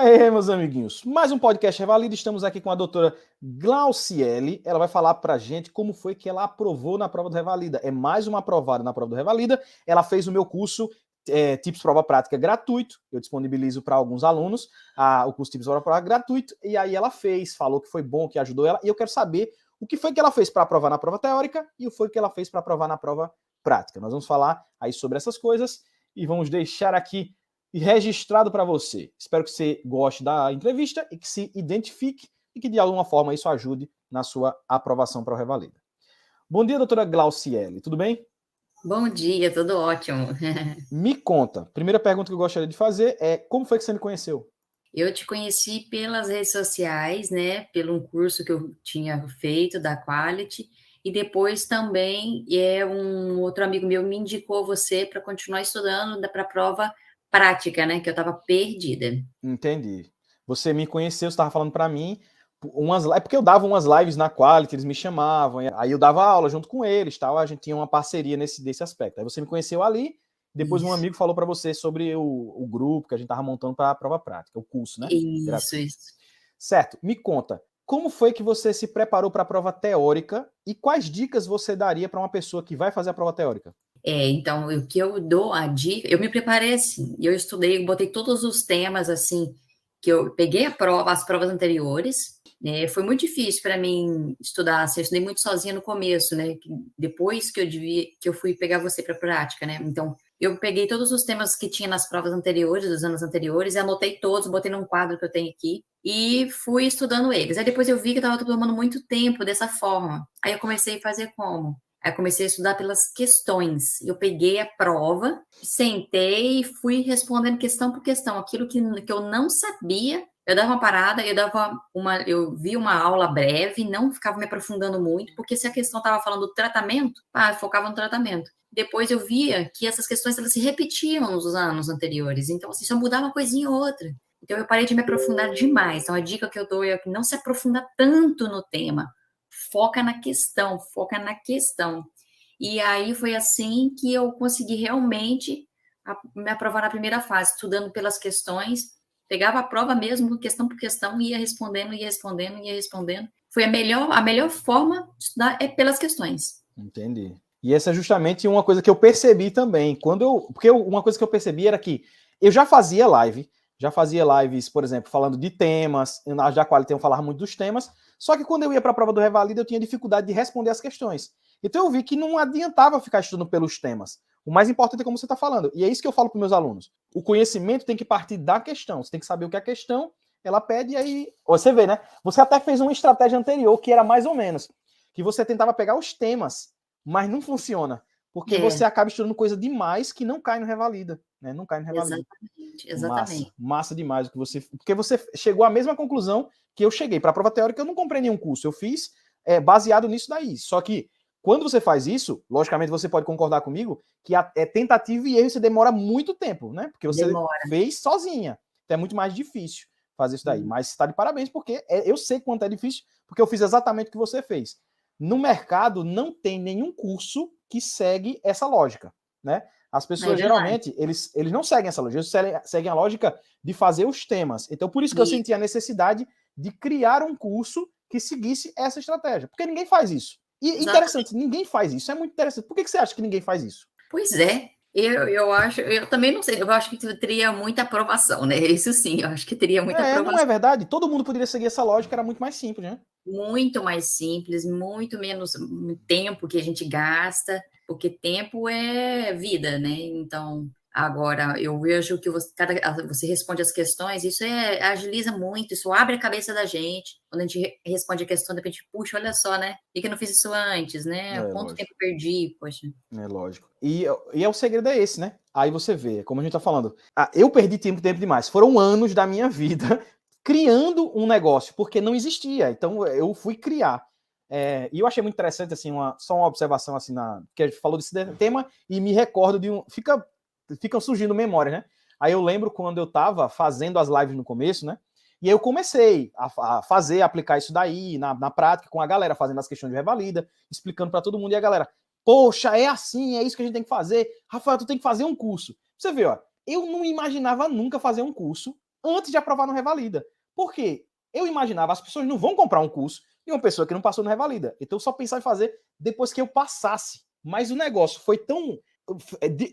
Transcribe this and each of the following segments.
aí, meus amiguinhos, mais um podcast Revalida. Estamos aqui com a doutora Glauciele. Ela vai falar pra gente como foi que ela aprovou na prova do Revalida. É mais uma aprovada na prova do Revalida. Ela fez o meu curso Tips Prova Prática gratuito. Eu disponibilizo para alguns alunos o curso Tips Prova Prática gratuito. E aí ela fez, falou que foi bom, que ajudou ela. E eu quero saber o que foi que ela fez para aprovar na prova teórica e o que foi que ela fez para aprovar na prova prática. Nós vamos falar aí sobre essas coisas e vamos deixar aqui registrado para você. Espero que você goste da entrevista e que se identifique e que de alguma forma isso ajude na sua aprovação para o Revalida. Bom dia, doutora Glauciele, tudo bem? Bom dia, tudo ótimo. Me conta, primeira pergunta que eu gostaria de fazer é como foi que você me conheceu? Eu te conheci pelas redes sociais, né, pelo um curso que eu tinha feito da Quality, e depois também um outro amigo meu me indicou você para continuar estudando para a prova prática, né, que eu estava perdida. Entendi. Você me conheceu, você estava falando para mim, é porque eu dava umas lives na Quality, eles me chamavam, aí eu dava aula junto com eles, tal, a gente tinha uma parceria desse aspecto. Aí você me conheceu ali, depois um Isso, amigo falou para você sobre o grupo que a gente estava montando para a prova prática, o curso, né? isso, Gratuito. isso. Certo, me conta, como foi que você se preparou para a prova teórica e quais dicas você daria para uma pessoa que vai fazer a prova teórica? Então, o que eu dou a dica, eu me preparei assim, eu estudei, eu botei todos os temas assim, que eu peguei as provas anteriores, né? Foi muito difícil para mim estudar, assim, eu estudei muito sozinha no começo, né? Depois que eu fui pegar você para prática, né? Então, eu peguei todos os temas que tinha nas provas anteriores, dos anos anteriores, e anotei todos, botei num quadro que eu tenho aqui e fui estudando eles. Aí depois eu vi que eu estava tomando muito tempo dessa forma. Aí eu comecei a fazer como? Aí eu comecei a estudar pelas questões. Eu peguei a prova, sentei e fui respondendo questão por questão. Aquilo que eu não sabia, eu dava uma parada, eu vi uma aula breve, não ficava me aprofundando muito, porque se a questão estava falando do tratamento, eu focava no tratamento. Depois eu via que essas questões elas se repetiam nos anos anteriores. Então, assim, só mudava uma coisinha ou outra. Então, eu parei de me aprofundar demais. Então, a dica que eu dou é que não se aprofunda tanto no tema. Foca na questão, foca na questão. E aí foi assim que eu consegui realmente me aprovar na primeira fase, estudando pelas questões, pegava a prova mesmo, questão por questão, ia respondendo, ia respondendo, ia respondendo. Foi a melhor forma de estudar é pelas questões. Entendi. E essa é justamente uma coisa que eu percebi também. Uma coisa que eu percebi era que eu já fazia lives, por exemplo, falando de temas, na da qual eu falava muito dos temas, só que quando eu ia para a prova do Revalida, eu tinha dificuldade de responder as questões. Então eu vi que não adiantava ficar estudando pelos temas. O mais importante é como você está falando. E é isso que eu falo para meus alunos. O conhecimento tem que partir da questão. Você tem que saber o que é a questão, ela pede, e aí você vê, né? Você até fez uma estratégia anterior que era mais ou menos que você tentava pegar os temas, mas não funciona. Porque você acaba estudando coisa demais que não cai no Revalida. Né? Não cai no Revalida. Exatamente, Massa, exatamente. massa demais o que você. Porque você chegou à mesma conclusão que eu cheguei. Para a prova teórica, eu não comprei nenhum curso. Eu fiz baseado nisso daí. Só que quando você faz isso, logicamente você pode concordar comigo, que é tentativa e erro, você demora muito tempo, né? Porque você Demora. fez sozinha. Então é muito mais difícil fazer isso daí. Mas está de parabéns, porque eu sei quanto é difícil, porque eu fiz exatamente o que você fez. No mercado não tem nenhum curso que segue essa lógica, né? As pessoas geralmente eles não seguem essa lógica, eles seguem a lógica de fazer os temas. Então por isso que eu senti a necessidade de criar um curso que seguisse essa estratégia, porque ninguém faz isso. E interessante, ninguém faz isso. É muito interessante. Por que você acha que ninguém faz isso? Pois é, eu acho, eu também não sei, eu acho que teria muita aprovação, né? Isso sim, eu acho que teria muita Não é aprovação. verdade? Todo mundo poderia seguir essa lógica, era muito mais simples, né? Muito mais simples, muito menos tempo que a gente gasta, porque tempo é vida, né? Então, agora eu vejo que você responde as questões, isso agiliza muito, isso abre a cabeça da gente. Quando a gente responde a questão, de repente, puxa, olha só, né? Por que eu não fiz isso antes, né? É, Quanto tempo lógico. eu perdi, poxa. É lógico. E o segredo é esse, né? Aí você vê, como a gente tá falando. Eu perdi tempo demais. Foram anos da minha vida criando um negócio, porque não existia. Então eu fui criar. E eu achei muito interessante, assim, só uma observação, assim, que a gente falou desse tema e me recordo de ficam surgindo memórias, né? Aí eu lembro quando eu tava fazendo as lives no começo, né? E aí eu comecei a aplicar isso daí na prática com a galera, fazendo as questões de revalida, explicando para todo mundo, e a galera, poxa, é assim, é isso que a gente tem que fazer. Rafael, tu tem que fazer um curso. Você vê, ó, eu não imaginava nunca fazer um curso antes de aprovar no Revalida. Por quê? Eu imaginava, as pessoas não vão comprar um curso de uma pessoa que não passou no Revalida. Então eu só pensava em fazer depois que eu passasse. Mas o negócio foi tão...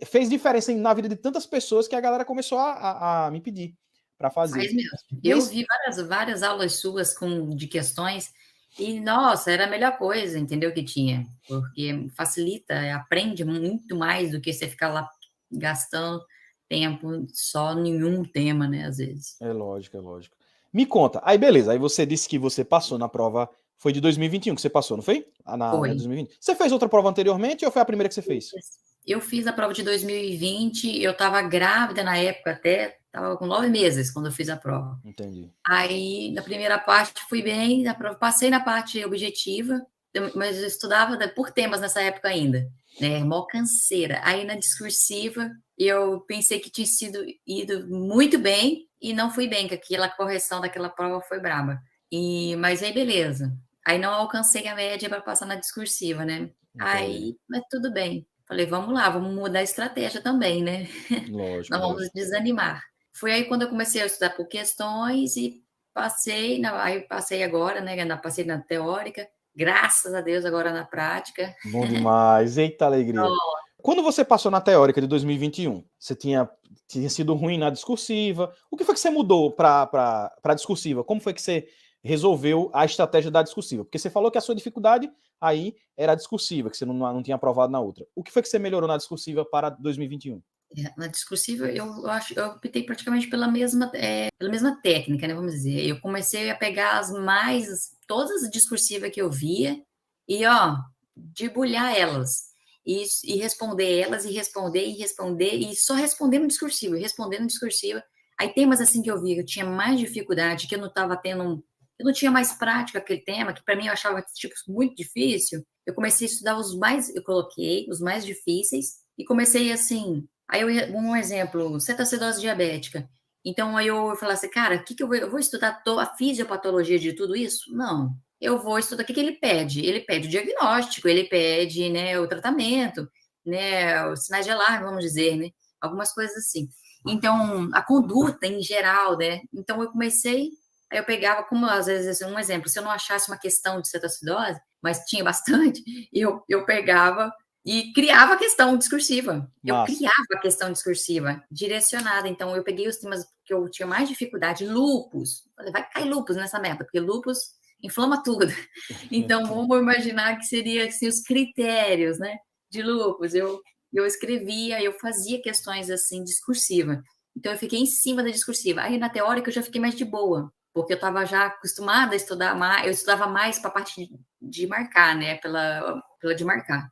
fez diferença na vida de tantas pessoas que a galera começou a me pedir para fazer. Faz mesmo. Eu vi várias aulas suas de questões e, nossa, era a melhor coisa, entendeu, que tinha. Porque facilita, aprende muito mais do que você ficar lá gastando tempo só em um tema, né, às vezes. É lógico, é lógico. Me conta. Aí, beleza. Aí você disse que você passou na prova. Foi de 2021 que você passou, não foi? Na Foi. 2020. Você fez outra prova anteriormente ou foi a primeira que você fez? Eu fiz a prova de 2020, eu estava grávida na época até, estava com 9 meses quando eu fiz a prova. Entendi. Aí, na primeira parte, fui bem, na prova, passei na parte objetiva, mas eu estudava por temas nessa época ainda, né? Mó canseira. Aí, na discursiva, eu pensei que tinha ido muito bem e não fui bem, que aquela correção daquela prova foi braba. Mas aí, beleza. Aí, não alcancei a média para passar na discursiva, né? Entendi. Aí, mas tudo bem. Falei, vamos lá, vamos mudar a estratégia também, né? Lógico. Não vamos desanimar. Foi aí quando eu comecei a estudar por questões e aí passei agora, né? Passei na teórica, graças a Deus, agora na prática. Bom demais, eita alegria. Quando você passou na teórica de 2021, você tinha sido ruim na discursiva. O que foi que você mudou para a discursiva? Como foi que você resolveu a estratégia da discursiva? Porque você falou que a sua dificuldade aí era a discursiva, que você não tinha aprovado na outra. O que foi que você melhorou na discursiva para 2021? Na discursiva, eu optei praticamente pela mesma técnica, né? Vamos dizer. Eu comecei a pegar todas as discursivas que eu via e, debulhar elas. E responder elas, e responder, e só respondendo discursiva. Aí temas assim que eu via, eu tinha mais dificuldade, que eu não estava tendo, eu não tinha mais prática aquele tema, que para mim eu achava tipo, muito difícil. Eu comecei a estudar eu coloquei os mais difíceis e comecei assim. Aí um exemplo, cetoacidose diabética. Então aí eu falei assim, cara, eu vou estudar a fisiopatologia de tudo isso? Não. Eu vou estudar o que ele pede. Ele pede o diagnóstico, ele pede, né, o tratamento, né, os sinais de alarme, vamos dizer, né, algumas coisas assim. Então, a conduta em geral, né? Então eu comecei, aí eu pegava, como às vezes, um exemplo, se eu não achasse uma questão de cetoacidose, mas tinha bastante, eu pegava e criava a questão discursiva. Eu criava a questão discursiva direcionada. Então, eu peguei os temas que eu tinha mais dificuldade. Lúpus. Falei, vai cair lúpus nessa meta, porque lúpus inflama tudo. Então, vamos imaginar que seria assim, os critérios, né, de lúpus. Eu escrevia, eu fazia questões assim, discursiva. Então, eu fiquei em cima da discursiva. Aí, na teórica, eu já fiquei mais de boa, porque eu estava já acostumada a estudar mais. Eu estudava mais para a parte de marcar, né, pela de marcar.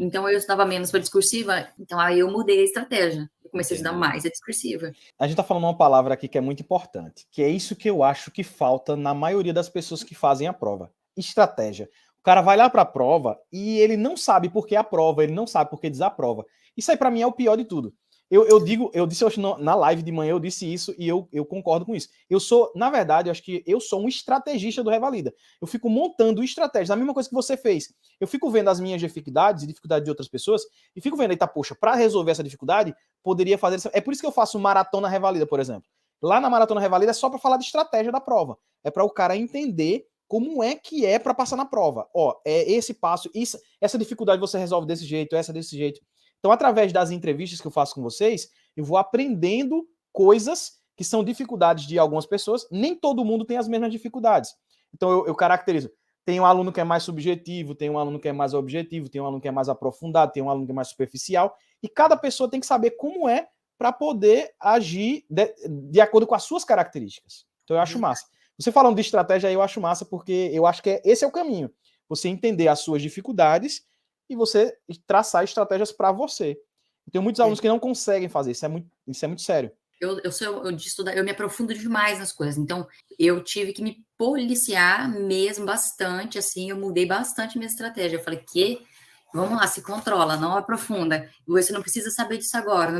Então, eu estudava menos para discursiva, então aí eu mudei a estratégia. Eu comecei a estudar mais a discursiva. A gente está falando uma palavra aqui que é muito importante, que é isso que eu acho que falta na maioria das pessoas que fazem a prova. Estratégia. O cara vai lá para a prova e ele não sabe por que aprova, ele não sabe por que desaprova. Isso aí para mim é o pior de tudo. Eu disse hoje na live de manhã, eu disse isso e eu concordo com isso. Eu sou, na verdade, eu acho que eu sou um estrategista do Revalida. Eu fico montando estratégias, a mesma coisa que você fez. Eu fico vendo as minhas dificuldades e dificuldades de outras pessoas e fico vendo, eita, poxa, para resolver essa dificuldade, poderia fazer isso. É por isso que eu faço maratona Revalida, por exemplo. Lá na maratona Revalida é só para falar de estratégia da prova. É para o cara entender como é que é para passar na prova. Ó, é esse passo, essa dificuldade você resolve desse jeito, essa desse jeito. Então, através das entrevistas que eu faço com vocês, eu vou aprendendo coisas que são dificuldades de algumas pessoas. Nem todo mundo tem as mesmas dificuldades. Então, eu caracterizo. Tem um aluno que é mais subjetivo, tem um aluno que é mais objetivo, tem um aluno que é mais aprofundado, tem um aluno que é mais superficial. E cada pessoa tem que saber como é para poder agir de acordo com as suas características. Então, eu acho massa. Você falando de estratégia aí, eu acho massa, porque eu acho que esse é o caminho. Você entender as suas dificuldades e você traçar estratégias para você. Tem muitos alunos que não conseguem fazer, isso é muito sério. Eu me aprofundo demais nas coisas, então eu tive que me policiar mesmo bastante, assim, eu mudei bastante minha estratégia. Eu falei, vamos lá, se controla, não aprofunda. Você não precisa saber disso agora.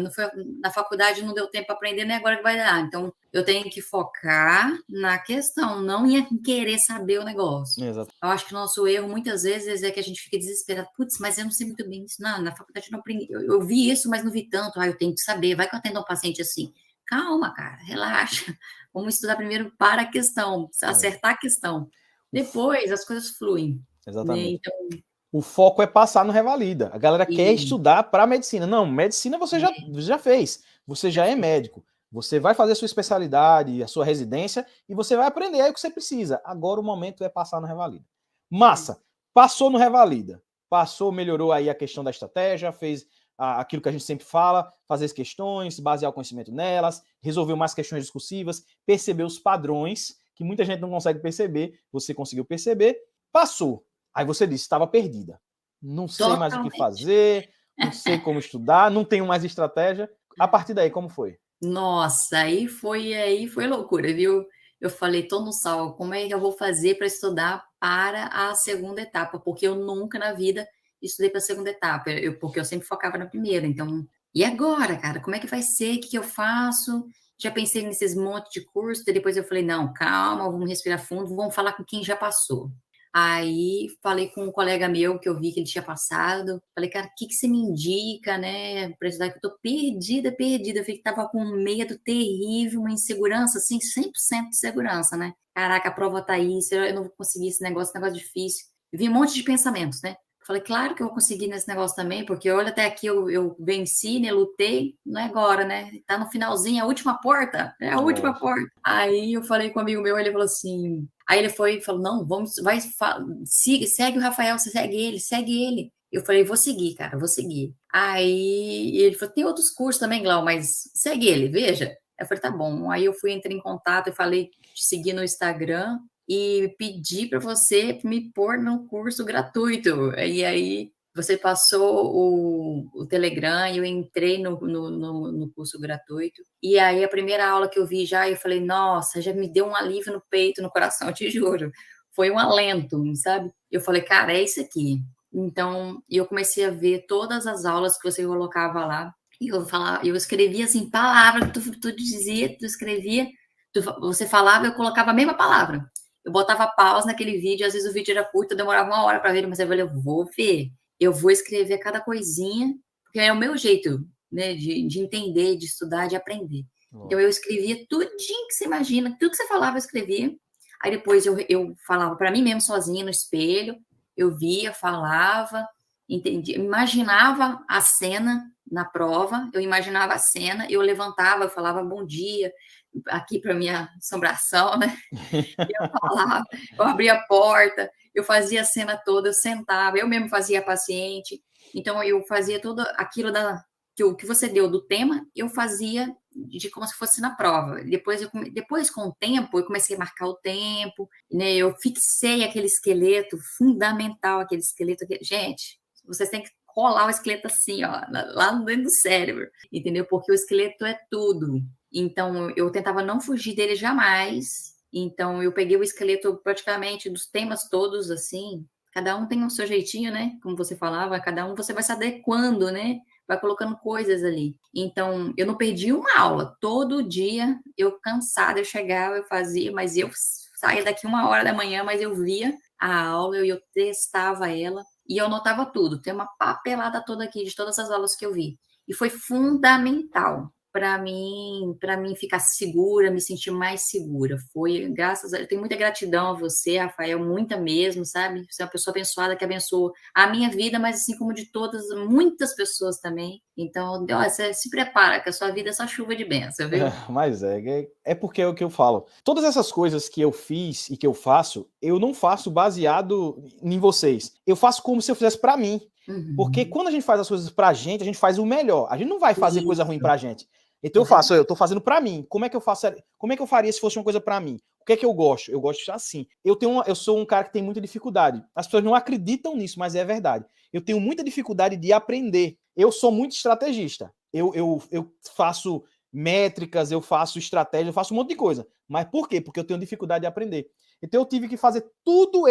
Na faculdade não deu tempo para aprender, nem agora que vai dar. Então, eu tenho que focar na questão, não em querer saber o negócio. Exato. Eu acho que o nosso erro, muitas vezes, é que a gente fica desesperado. Putz, mas eu não sei muito bem isso. Não, na faculdade eu não aprendi. Eu vi isso, mas não vi tanto. Eu tenho que saber. Vai que eu atendo um paciente assim. calma, cara, relaxa. Vamos estudar primeiro para a questão, acertar a questão. Depois as coisas fluem. Né? Exatamente. Então, O foco é passar no Revalida. A galera quer e, estudar para medicina. Não, medicina você já fez. Você já é médico. Você vai fazer a sua especialidade, a sua residência, e você vai aprender aí o que você precisa. Agora o momento é passar no Revalida. Massa. Passou no Revalida. Passou, melhorou aí a questão da estratégia, fez aquilo que a gente sempre fala, fazer as questões, basear o conhecimento nelas, resolveu mais questões discursivas, percebeu os padrões, que muita gente não consegue perceber, você conseguiu perceber, passou. Aí você disse, estava perdida. Não sei mais o que fazer, não sei como estudar, não tenho mais estratégia. A partir daí, como foi? Nossa, aí foi loucura, viu? Eu falei, tô no sal, como é que eu vou fazer para estudar para a segunda etapa? Porque eu nunca na vida estudei para a segunda etapa, porque eu sempre focava na primeira. Então, e agora, cara, como é que vai ser? O que eu faço? Já pensei nesses monte de curso, e depois eu falei, não, calma, vamos respirar fundo, vamos falar com quem já passou. Aí falei com um colega meu que eu vi que ele tinha passado. Falei, cara, o que você me indica, né? Pra estudar, que eu tô perdida. Eu vi que tava com um medo terrível, uma insegurança, assim, 100% de segurança, né? Caraca, a prova tá aí, eu não vou conseguir esse negócio difícil. Vi um monte de pensamentos, né? Falei, claro que eu vou conseguir nesse negócio também, porque olha, até aqui eu venci, né? Lutei, não é agora, né? Tá no finalzinho, a última porta, é a última porta. Aí eu falei com um amigo meu, ele falou assim. Aí ele foi e falou: não, segue o Rafael, você segue ele. Eu falei, vou seguir, cara, vou seguir. Aí ele falou, tem outros cursos também, Glau, mas segue ele, veja. Eu falei, tá bom. Aí eu entrei em contato e falei, te seguir no Instagram e pedi para você me pôr no curso gratuito. E aí você passou o Telegram e eu entrei no curso gratuito. E aí a primeira aula que eu vi eu falei, nossa, já me deu um alívio no peito, no coração, eu te juro. Foi um alento, sabe? Eu falei, cara, é isso aqui. Então, eu comecei a ver todas as aulas que você colocava lá. E eu escrevia assim, palavras que tu dizia, tu escrevia, você falava, eu colocava a mesma palavra. Eu botava pausa naquele vídeo, às vezes o vídeo era curto, eu demorava 1 hora para ver, mas eu falei, eu vou ver. Eu vou escrever cada coisinha, porque é o meu jeito, né, de entender, de estudar, de aprender. Então, eu escrevia tudinho que você imagina, tudo que você falava, eu escrevia. Aí depois eu falava para mim mesmo sozinha no espelho, eu via, falava, entendia, imaginava a cena na prova, eu imaginava a cena, eu levantava, eu falava bom dia, aqui para minha assombração, né? Eu falava, eu abria a porta, eu fazia a cena toda, eu sentava, eu mesmo fazia a paciente, então eu fazia tudo aquilo que você deu do tema, eu fazia de como se fosse na prova. Depois com o tempo, eu comecei a marcar o tempo, né? Eu fixei aquele esqueleto fundamental, aquele esqueleto. Gente, vocês têm que colar o esqueleto assim, ó, lá dentro do cérebro, entendeu? Porque o esqueleto é tudo. Então, eu tentava não fugir dele jamais. Então, eu peguei o esqueleto praticamente dos temas todos, assim. Cada um tem o seu jeitinho, né? Como você falava, cada um você vai se adequando, né? Vai colocando coisas ali. Então, eu não perdi uma aula. Todo dia, eu cansada, eu chegava, eu fazia, mas eu saía daqui 1 hora da manhã, mas eu via a aula, eu testava ela e eu anotava tudo. Tem uma papelada toda aqui de todas as aulas que eu vi. E foi fundamental para mim ficar segura, me sentir mais segura. Foi, graças a Deus, eu tenho muita gratidão a você, Rafael, muita mesmo, sabe? Você é uma pessoa abençoada que abençoou a minha vida, mas assim como de muitas pessoas também. Então, você se prepara, que a sua vida é só chuva de bênção, viu? Mas é porque é o que eu falo. Todas essas coisas que eu fiz e que eu faço, eu não faço baseado em vocês. Eu faço como se eu fizesse para mim. Porque quando a gente faz as coisas pra gente, a gente faz o melhor. A gente não vai fazer coisa ruim pra gente. Então eu tô fazendo pra mim. Como é que eu faço? Como é que eu faria se fosse uma coisa pra mim? O que é que eu gosto? Eu gosto assim. Eu sou um cara que tem muita dificuldade. As pessoas não acreditam nisso, mas é verdade. Eu tenho muita dificuldade de aprender. Eu sou muito estrategista. Eu faço métricas, eu faço estratégia, eu faço um monte de coisa. Mas por quê? Porque eu tenho dificuldade de aprender. Então eu tive que fazer tudo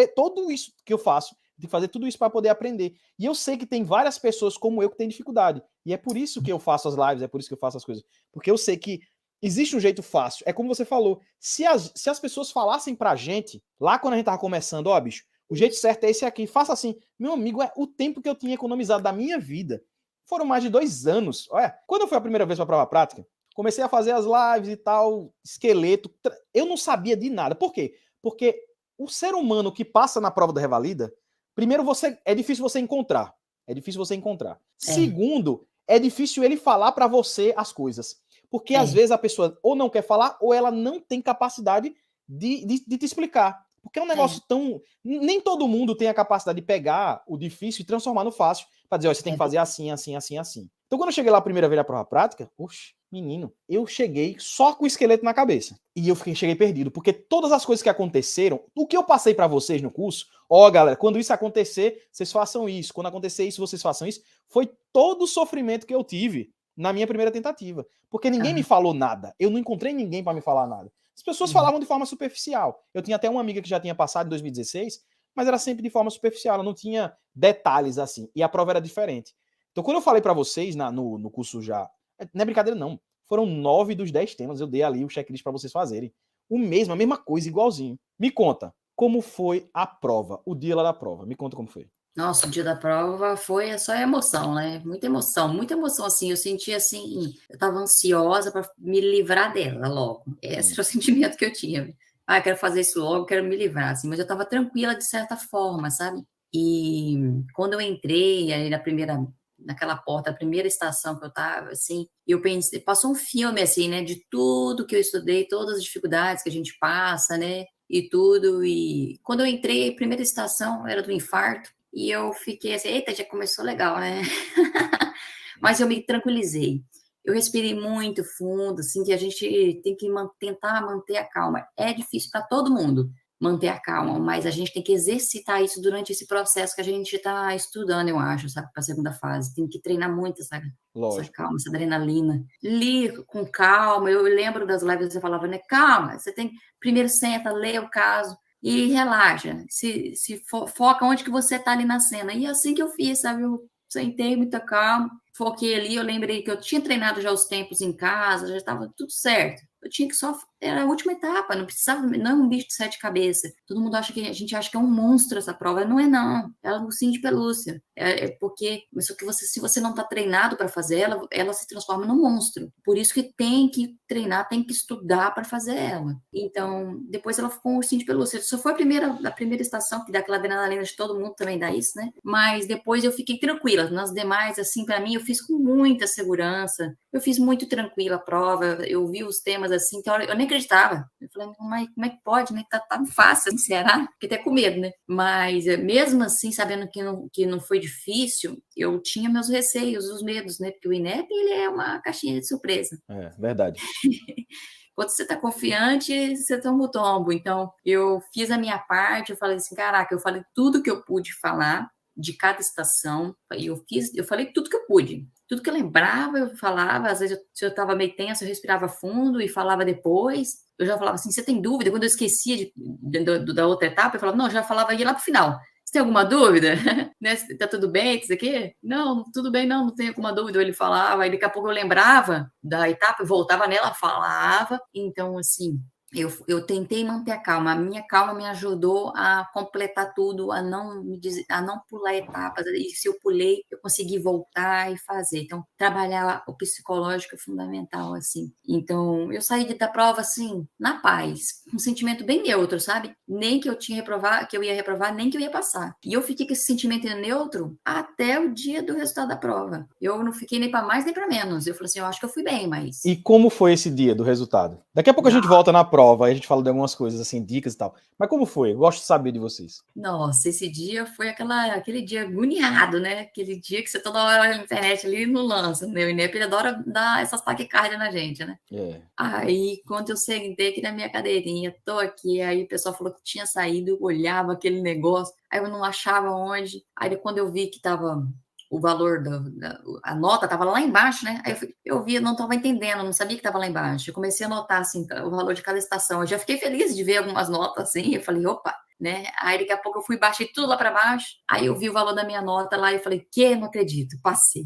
isso que eu faço, de fazer tudo isso para poder aprender. E eu sei que tem várias pessoas como eu que têm dificuldade. E é por isso que eu faço as lives, é por isso que eu faço as coisas. Porque eu sei que existe um jeito fácil. É como você falou, se as pessoas falassem pra gente, lá quando a gente tava começando, ó, bicho, o jeito certo é esse aqui, faça assim. Meu amigo, é o tempo que eu tinha economizado da minha vida. Foram mais de 2 anos. Olha, quando eu fui a primeira vez para a prova prática, Comecei a fazer as lives e tal, esqueleto. Eu não sabia de nada. Por quê? Porque o ser humano que passa na prova da Revalida, primeiro, é difícil você encontrar. É difícil você encontrar. Segundo, é difícil ele falar para você as coisas. Porque às vezes a pessoa ou não quer falar, ou ela não tem capacidade de te explicar. Porque é um negócio tão... Nem todo mundo tem a capacidade de pegar o difícil e transformar no fácil. Pra dizer, ó, você tem que fazer assim, assim, assim, assim. Então, quando eu cheguei lá a primeira vez na prova prática, oxe, menino, eu cheguei só com o esqueleto na cabeça. E eu cheguei perdido, porque todas as coisas que aconteceram, o que eu passei pra vocês no curso, ó, galera, quando isso acontecer, vocês façam isso. Quando acontecer isso, vocês façam isso. Foi todo o sofrimento que eu tive na minha primeira tentativa. Porque ninguém me falou nada. Eu não encontrei ninguém pra me falar nada. As pessoas falavam de forma superficial. Eu tinha até uma amiga que já tinha passado em 2016, mas era sempre de forma superficial, ela não tinha detalhes assim. E a prova era diferente. Então, quando eu falei pra vocês no curso já, não é brincadeira não, foram 9 dos 10 temas, eu dei ali o checklist pra vocês fazerem. O mesmo, a mesma coisa, igualzinho. Me conta, como foi a prova, o dia lá da prova? Me conta como foi. Nossa, o dia da prova foi só emoção, né? Muita emoção, assim. Eu senti assim, eu tava ansiosa para me livrar dela logo. Esse era o sentimento que eu tinha. Ah, eu quero fazer isso logo, quero me livrar, assim. Mas eu tava tranquila de certa forma, sabe? E quando eu entrei aí naquela porta, a primeira estação que eu tava, assim, eu pensei, passou um filme, assim, né? De tudo que eu estudei, todas as dificuldades que a gente passa, né? E tudo. E quando eu entrei, a primeira estação era do infarto. E eu fiquei assim, eita, já começou legal, né? Mas eu me tranquilizei. Eu respirei muito fundo, assim, que a gente tem que tentar manter a calma. É difícil para todo mundo manter a calma, mas a gente tem que exercitar isso durante esse processo que a gente está estudando, eu acho, sabe, para a segunda fase. Tem que treinar muito essa calma, essa adrenalina. Li com calma, eu lembro das lives que você falava, né? Calma, você tem... Primeiro senta, lê o caso, e relaxa, foca onde que você tá ali na cena. E assim que eu fiz, sabe? Eu sentei muita calma, foquei ali, eu lembrei que eu tinha treinado já os tempos em casa, já estava tudo certo. Eu tinha que só... Era a última etapa, não precisava... Não é um bicho de 7 cabeças. Todo mundo acha que... A gente acha que é um monstro essa prova. Não é, não. Ela é um ursinho de pelúcia. É porque... Só que se você não está treinado para fazer ela se transforma num monstro. Por isso que tem que treinar, tem que estudar para fazer ela. Então, depois ela ficou um ursinho de pelúcia. Só foi a primeira estação, que dá aquela adrenalina de todo mundo, também dá isso, né? Mas depois eu fiquei tranquila. Nas demais, assim, para mim, eu fiz com muita segurança. Eu fiz muito tranquila a prova. Eu vi os temas assim, então eu nem acreditava. Eu falei, mas como é que pode, né? Tá fácil no Ceará, fiquei até com medo, né? Mas mesmo assim, sabendo que não foi difícil, eu tinha meus receios, os medos, né? Porque o INEP, ele é uma caixinha de surpresa. É, verdade. Quando você tá confiante, você toma o tombo. Então, eu fiz a minha parte, eu falei assim, caraca, eu falei tudo que eu pude falar de cada estação, eu falei tudo que eu pude. Tudo que eu lembrava, eu falava. Às vezes, se eu estava meio tenso, eu respirava fundo e falava depois. Eu já falava assim, você tem dúvida? Quando eu esquecia da outra etapa, eu falava, não, eu já falava aí lá pro final. Você tem alguma dúvida? Né? Tá tudo bem isso aqui? Não, tudo bem, não tenho alguma dúvida. Ele falava, aí daqui a pouco eu lembrava da etapa, eu voltava nela, falava. Então, assim, eu tentei manter a calma. A minha calma me ajudou a completar tudo, a não pular etapas. E se eu pulei, eu consegui voltar e fazer. Então, trabalhar o psicológico é fundamental, assim. Então, eu saí da prova, assim, na paz, com um sentimento bem neutro, sabe? Nem que eu ia reprovar, nem que eu ia passar. E eu fiquei com esse sentimento neutro até o dia do resultado da prova. Eu não fiquei nem para mais nem para menos. Eu falei assim, eu acho que eu fui bem, mas... E como foi esse dia do resultado? Daqui a pouco a gente volta na prova, aí a gente fala de algumas coisas, assim, dicas e tal. Mas como foi? Eu gosto de saber de vocês. Nossa, esse dia foi aquele dia agoniado, né? Aquele dia que você toda hora olha na internet ali e não lança, né? O INEP adora dar essas taquicardias na gente, né? É. Aí, quando eu sentei aqui na minha cadeirinha, tô aqui, aí o pessoal falou que tinha saído, eu olhava aquele negócio, aí eu não achava onde. Aí, quando eu vi que tava o valor a nota estava lá embaixo, né? Aí eu vi, eu não estava entendendo, não sabia que estava lá embaixo. Eu comecei a notar, assim, o valor de cada estação. Eu já fiquei feliz de ver algumas notas, assim. Eu falei, opa, né? Aí daqui a pouco eu fui, baixei tudo lá para baixo. Aí eu vi o valor da minha nota lá e falei, não acredito, passei,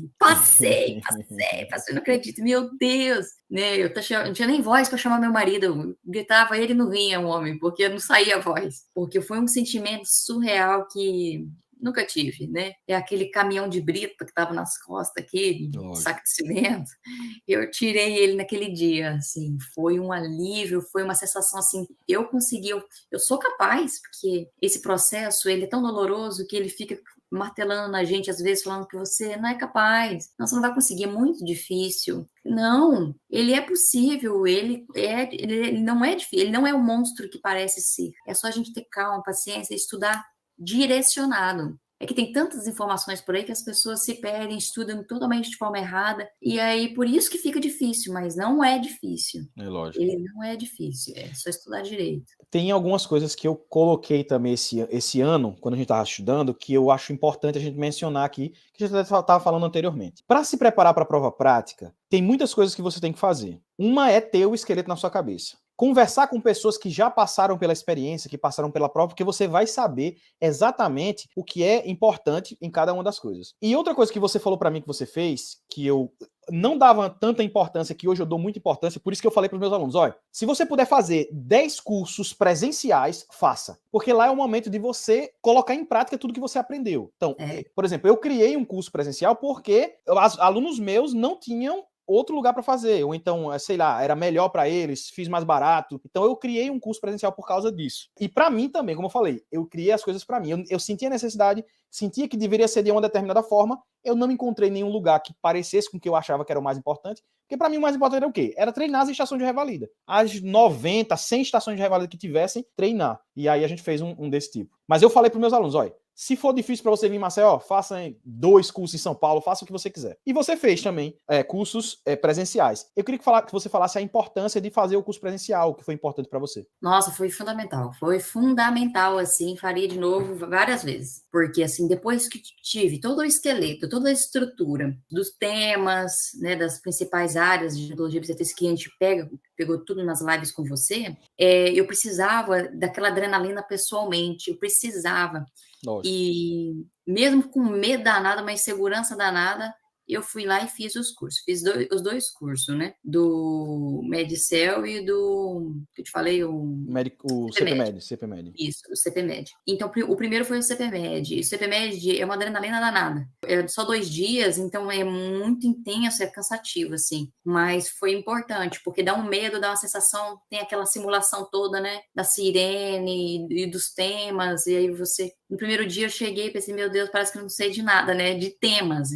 não acredito, meu Deus, né? Eu não tinha nem voz para chamar meu marido, eu gritava, ele não vinha, o homem, porque não saía a voz. Porque foi um sentimento surreal que nunca tive, né? É aquele caminhão de brita que estava nas costas aqui, saco de cimento. Eu tirei ele naquele dia, assim, foi um alívio, foi uma sensação assim, eu consegui, eu sou capaz, porque esse processo, ele é tão doloroso que ele fica martelando na gente, às vezes, falando que você não é capaz, não, você não vai conseguir, é muito difícil. Não, ele é possível, ele não é difícil, ele não é o monstro que parece ser. É só a gente ter calma, paciência e estudar direcionado. É que tem tantas informações por aí que as pessoas se perdem, estudam totalmente de forma errada, e aí por isso que fica difícil, mas não é difícil. É lógico. Ele não é difícil, é só estudar direito. Tem algumas coisas que eu coloquei também esse ano, quando a gente estava estudando, que eu acho importante a gente mencionar aqui, que a gente estava falando anteriormente. Para se preparar para a prova prática, tem muitas coisas que você tem que fazer. Uma é ter o esqueleto na sua cabeça. Conversar com pessoas que já passaram pela experiência, que passaram pela prova, porque você vai saber exatamente o que é importante em cada uma das coisas. E outra coisa que você falou para mim que você fez, que eu não dava tanta importância, que hoje eu dou muita importância, por isso que eu falei para os meus alunos, olha, se você puder fazer 10 cursos presenciais, faça. Porque lá é o momento de você colocar em prática tudo que você aprendeu. Então, por exemplo, eu criei um curso presencial porque alunos meus não tinham outro lugar para fazer, ou então, sei lá, era melhor para eles, fiz mais barato. Então eu criei um curso presencial por causa disso. E para mim também, como eu falei, eu criei as coisas para mim. Eu sentia a necessidade, sentia que deveria ser de uma determinada forma, eu não encontrei nenhum lugar que parecesse com o que eu achava que era o mais importante, porque para mim o mais importante era o quê? Era treinar as estações de revalida. As 90, 100 estações de revalida que tivessem, treinar. E aí a gente fez um desse tipo. Mas eu falei para meus alunos, olha, se for difícil para você vir em Maceió, faça 2 cursos em São Paulo, faça o que você quiser. E você fez também cursos presenciais. Eu queria que você falasse a importância de fazer o curso presencial, o que foi importante para você. Nossa, foi fundamental. Foi fundamental, assim, faria de novo várias vezes. Porque, assim, depois que tive todo o esqueleto, toda a estrutura dos temas, né, das principais áreas de ginecologia e obstetrícia que a gente pegou tudo nas lives com você, eu precisava daquela adrenalina pessoalmente, eu precisava. Lógico. E mesmo com medo danado, uma insegurança danada, eu fui lá e fiz os cursos. Fiz os 2 cursos, né? Do Medicel e do, que eu te falei, o CPMed. Isso, o CPMed. Então, o primeiro foi o CPMed. O CPMed é uma adrenalina danada. É só 2 dias, então é muito intenso, é cansativo, assim. Mas foi importante, porque dá um medo, dá uma sensação, tem aquela simulação toda, né? Da sirene e dos temas, e aí você... No primeiro dia eu cheguei e pensei, meu Deus, parece que eu não sei de nada, né? De temas,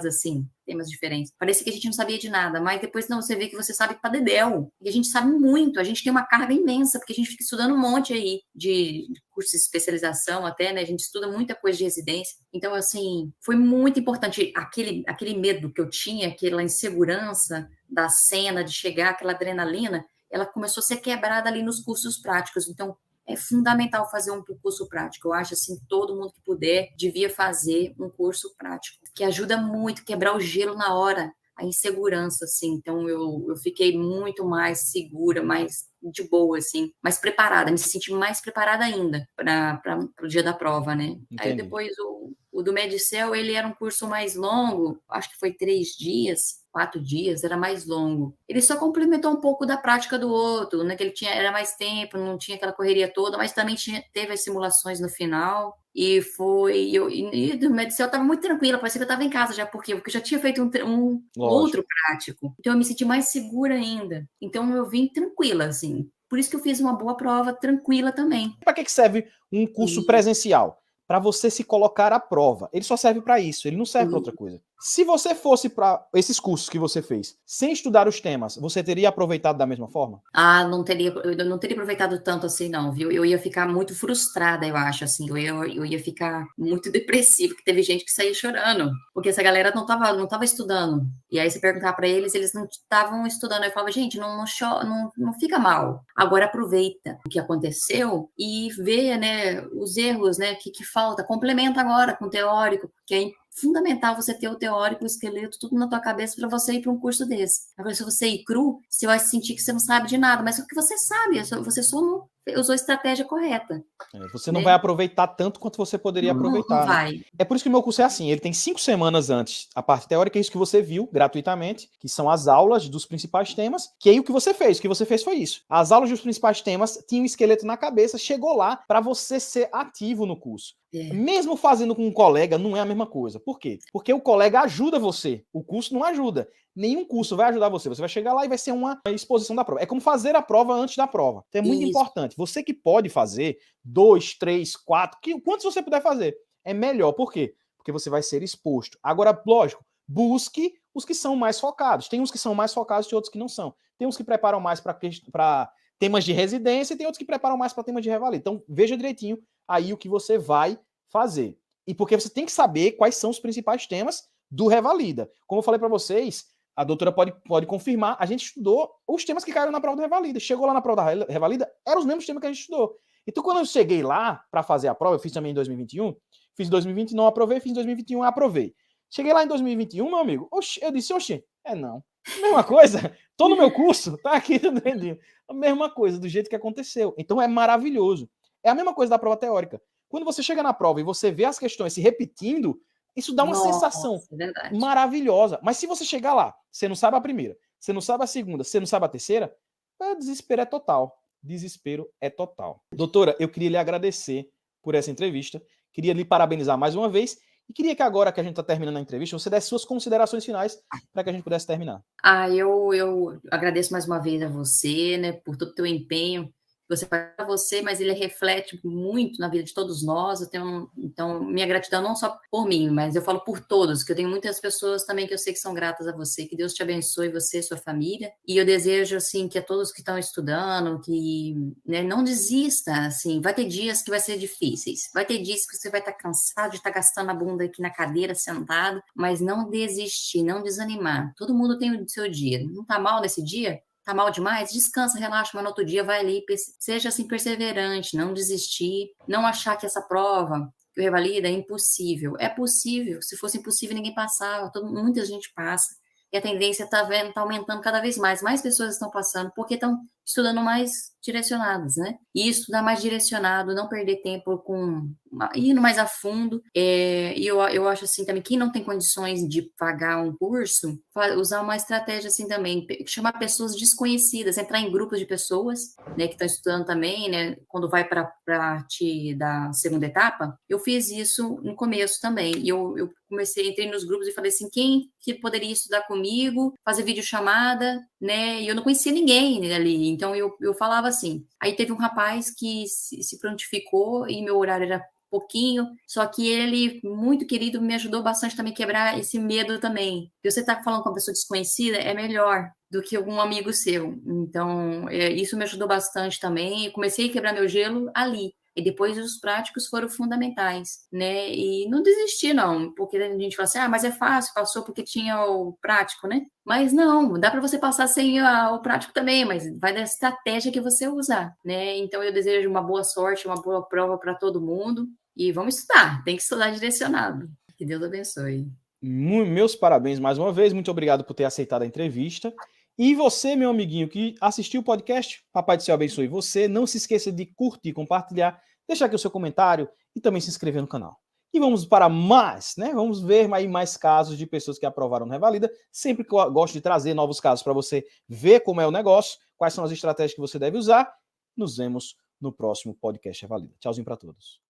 assim, temas diferentes. Parecia que a gente não sabia de nada, mas depois não, você vê que você sabe pra dedéu. E a gente sabe muito, a gente tem uma carga imensa, porque a gente fica estudando um monte aí de curso de especialização até, né? A gente estuda muita coisa de residência. Então, assim, foi muito importante aquele medo que eu tinha, aquela insegurança da cena, de chegar, aquela adrenalina, ela começou a ser quebrada ali nos cursos práticos. Então, é fundamental fazer um curso prático. Eu acho assim, todo mundo que puder devia fazer um curso prático, que ajuda muito a quebrar o gelo na hora, a insegurança, assim. Então, eu fiquei muito mais segura, mais de boa, assim, mais preparada, me senti mais preparada ainda para o dia da prova, né? Entendi. Aí depois o do Medicel, ele era um curso mais longo, acho que foi 3 dias, 4 dias, era mais longo. Ele só complementou um pouco da prática do outro, né? Que ele era mais tempo, não tinha aquela correria toda, mas também teve as simulações no final. E do Medicel eu estava muito tranquila, parecia que eu estava em casa já, porque eu já tinha feito um outro prático. Então eu me senti mais segura ainda. Então eu vim tranquila, assim. Por isso que eu fiz uma boa prova, tranquila também. Para que serve um curso presencial? Para você se colocar à prova. Ele só serve para isso, ele não serve para outra coisa. Se você fosse para esses cursos que você fez, sem estudar os temas, você teria aproveitado da mesma forma? Ah, eu não teria aproveitado tanto assim, não, viu? Eu ia ficar muito frustrada, eu acho, assim. Eu ia ficar muito depressiva, que teve gente que saía chorando, porque essa galera não tava estudando. E aí você perguntar para eles não estavam estudando. Eu falava, gente, não fica mal. Agora aproveita o que aconteceu e vê, né, os erros, né, que falta. Complementa agora com o teórico, que é fundamental você ter o teórico, o esqueleto, tudo na tua cabeça para você ir para um curso desse. Agora, se você ir cru, você vai sentir que você não sabe de nada, mas o que você sabe, você só usou a estratégia correta. Você não vai aproveitar tanto quanto você poderia aproveitar. Não vai. Né? É por isso que o meu curso é assim, ele tem 5 semanas antes a parte teórica, é isso que você viu gratuitamente, que são as aulas dos principais temas, que aí o que você fez foi isso. As aulas dos principais temas tinham um esqueleto na cabeça, chegou lá para você ser ativo no curso. Mesmo fazendo com um colega, não é a mesma coisa. Por quê? Porque o colega ajuda você, o curso não ajuda. Nenhum curso vai ajudar você. Você vai chegar lá e vai ser uma exposição da prova. É como fazer a prova antes da prova. Então é muito importante. Você que pode fazer 2, 3, 4, quantos você puder fazer, é melhor. Por quê? Porque você vai ser exposto. Agora, lógico, busque os que são mais focados. Tem uns que são mais focados e outros que não são. Tem uns que preparam mais para temas de residência e tem outros que preparam mais para temas de revalida. Então, veja direitinho aí o que você vai fazer. E porque você tem que saber quais são os principais temas do revalida. Como eu falei para vocês, a doutora pode confirmar, a gente estudou os temas que caíram na prova do revalida. Chegou lá na prova da revalida, eram os mesmos temas que a gente estudou. Então, quando eu cheguei lá para fazer a prova, eu fiz também em 2021, fiz em 2020, não aprovei, fiz em 2021, aprovei. Cheguei lá em 2021, meu amigo, eu disse, não. Mesma coisa, tô no meu curso, tá aqui, entendeu? A mesma coisa, do jeito que aconteceu. Então, é maravilhoso. É a mesma coisa da prova teórica. Quando você chega na prova e você vê as questões se repetindo, isso dá uma sensação maravilhosa. Mas se você chegar lá, você não sabe a primeira, você não sabe a segunda, você não sabe a terceira, o desespero é total. Desespero é total. Doutora, eu queria lhe agradecer por essa entrevista, queria lhe parabenizar mais uma vez e queria que agora que a gente está terminando a entrevista, você desse suas considerações finais para que a gente pudesse terminar. Eu agradeço mais uma vez a você, né, por todo o teu empenho. Você faz para você, mas ele reflete muito na vida de todos nós. Então, minha gratidão não só por mim, mas eu falo por todos, que eu tenho muitas pessoas também que eu sei que são gratas a você. Que Deus te abençoe, você e sua família. E eu desejo, assim, que a todos que estão estudando, que, né, não desista, assim. Vai ter dias que vai ser difíceis. Vai ter dias que você vai estar cansado de estar gastando a bunda aqui na cadeira, sentado. Mas não desistir, não desanimar. Todo mundo tem o seu dia. Não tá mal nesse dia? Tá mal demais? Descansa, relaxa, mas no outro dia vai ali, seja assim perseverante, não desistir, não achar que essa prova, que o revalida, é impossível. É possível, se fosse impossível ninguém passava, muita gente passa. E a tendência tá aumentando cada vez mais pessoas estão passando, porque estão estudando mais direcionadas, né? E estudar mais direcionado, não perder tempo indo mais a fundo. E eu acho assim também, quem não tem condições de pagar um curso, usar uma estratégia assim também, chamar pessoas desconhecidas, entrar em grupos de pessoas, né, que estão estudando também, né, quando vai para a parte da segunda etapa. Eu fiz isso no começo também, e eu entrei nos grupos e falei assim, quem que poderia estudar comigo, fazer videochamada, né, e eu não conhecia ninguém ali, então eu falava assim. Aí teve um rapaz que se prontificou e meu horário era pouquinho, só que ele, muito querido, me ajudou bastante também a quebrar esse medo também. E você tá falando com uma pessoa desconhecida, é melhor do que algum amigo seu. Então, isso me ajudou bastante também. Eu comecei a quebrar meu gelo ali. E depois os práticos foram fundamentais, né? E não desistir, não, porque a gente fala assim, mas é fácil, passou porque tinha o prático, né? Mas não, dá para você passar sem o prático também, mas vai da estratégia que você usar, né? Então eu desejo uma boa sorte, uma boa prova para todo mundo e vamos estudar, tem que estudar direcionado. Que Deus abençoe. Meus parabéns mais uma vez, muito obrigado por ter aceitado a entrevista. E você, meu amiguinho, que assistiu o podcast, Papai do Céu abençoe você. Não se esqueça de curtir, compartilhar, deixar aqui o seu comentário e também se inscrever no canal. E vamos para mais, né? Vamos ver aí mais casos de pessoas que aprovaram no Revalida. Sempre que eu gosto de trazer novos casos para você ver como é o negócio, quais são as estratégias que você deve usar. Nos vemos no próximo podcast Revalida. Tchauzinho para todos.